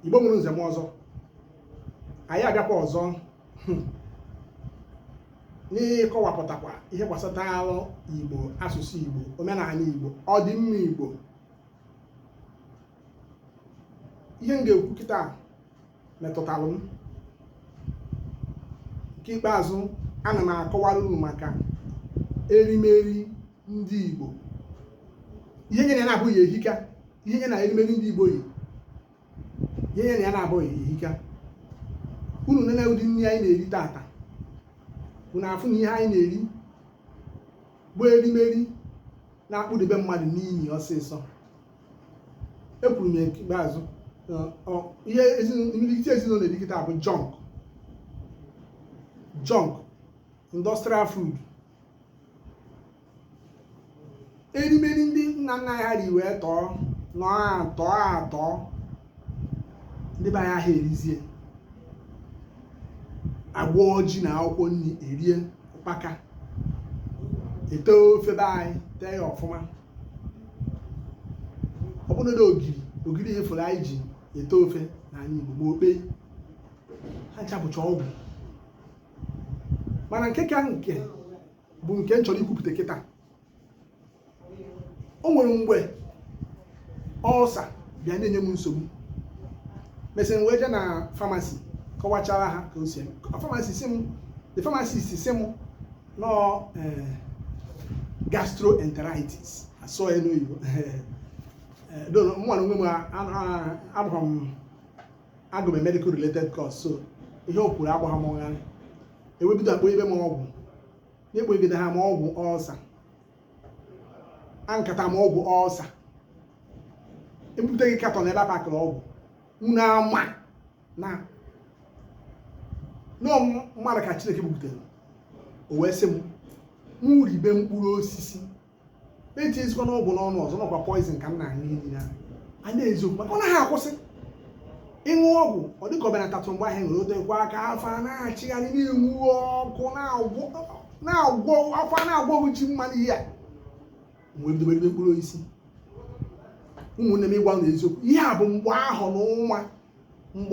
Igbo mụrụ nze m ọzọ, anyị abịakwa ọzọ n'ịkọwapụtakwa ihe gbasara Igbo, asụsụ Igbo, omenala Igbo, ọdịmma Igbo. Ihe m ga-ekwu kịta metụtara m. Nke ikpeazụ, ana m akọwara unu maka erimeri ndị Igbo. Ihe nye na ya na-abụghị ehika, ihe nye na erimeri ndị Igbo yi, ihe nye na ya na-abụghị ehika. Unu nene ụdị nri anyị na-eri tata, unu afụ na ihe anyị na-eri bụ erimeri na-akpụdebe mmadụ n'iyi ọsịsọ. Ekwuru m ikpeazụ ihe imirikiti ezinụlọ na-eri kịta bụ junk, industrial food. Erimeri ndị nna nna anyị ha ri wee tọọ ndị be anyị ahụ erizie. Agwa ọjị na akwụkwọ nri erie ụkpaka, ete ofe be anyị tee ya ọfụma. Ọ bụrụ na ogiri efere anyị ji ete ofe na anyị Igbo ma okpe, ha ncha bụcha ọgwụ. Mana nke bụ nke m chọrọ ikwupụta kịta. O nwere mgbe ọlsa bịa na-enye m nsogbu, mesịrị wee jee na famasi kọwachara ha ka o si eme. The pharmacist si m nọ gastroenteritis, asọ ya n'oyibo. Mụ na onwe m agụ m medical related course, so ihe o kwuru agbagha m ọgharị. Ewebido akpọ ebe m ọgwụ, na-ekpogide ha ma ọgwụ ọlsa, ankata m ọgwụ ọlsa. Ebupụta gị katọn ebe a pakịrị ọgwụ, unu ama na mmadụ ka Chineke bubutere. O wee sị m ribe mkpụrụ osisi, etinyezikwa n'ọgwụ n'ọnụ ọzọ, nọkwa poison ka m na-aṅụ iyi na a na-eziokwu, maka ọ naghị akwụsị. Ịṅụ ọgwụ ọ dịka ọbịanatatụ mgbe ahụ nwere otekwa aka afọ na-achịgharị na-enwu ọkụ na-agwọ afọ na-agwọ ji mmanụ ihe a. Mgbe bidobere mkpụrụ osisi, ụmụnne m ịgwa n'eziokwu, ihe a bụ mgbe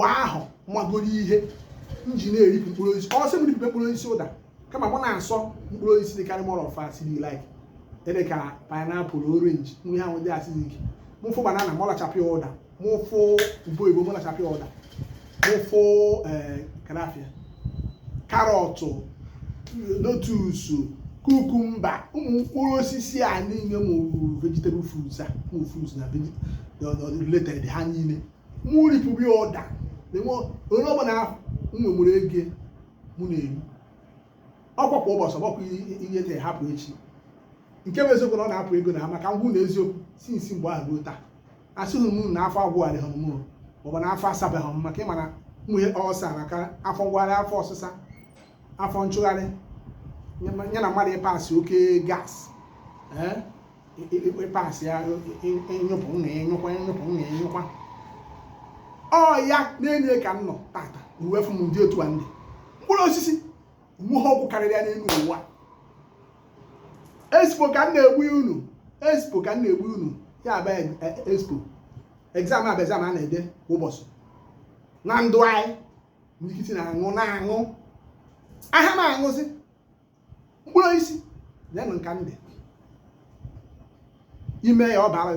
ahụ magoro ihe m ji na-eripụ mkpụrụ osisi. Ọ sị m ripụ mkpụrụ osisi ụda, kama mụ na-asọ mkpụrụ osisi dịkarị more of us dị like dịka pineapple, orange, ihe ahụ dị acidic. Mụfụ banana ma ọ lachapụ ya ụda, mụfụ ube oyibo ma ọ lachapụ ya ụda, mụfụ karafia, karọtụ, lotusu, kukumba, ụmụ mkpụrụ osisi a niile ma vegetable fruits a, fruits na related ha niile mụ ripụ ya ụda. Onye ọbụla nwere ego mụ na-eri ọkwa kwa ụbọchị, ọgbakwa ihe te hapụ echi. Nke bụ eziokwu na ọ na-apụ ego na maka ngwụ na eziokwu sinsi mgbe ahụ ruo taa, asịghị m na afọ agwụgharịghị m maọbụ na afọ asabeghị m, maka ịmana nwunye ọsa maka afọ ngwagharị, afọ ọsịsa, afọ nchụgharị ya na mmadụ ịpasị oke gas, ịpasị ya ịnyụpụ na ịnyụkwa. Ọ ya na-enye ka m nọ tata uwefu m ndị otu a ndị mkpụrụ osisi mụ ha ọgwụ karịrị ya n'elu ụwa. Expo ka m na-egbu unu, ya bụ expo exam a na-ede kwa ụbọchị na ndụ anyị. Nkịtị na-aṅụ aha m aṅụzi mkpụrụ osisi na nka ndị ime ya ọ bara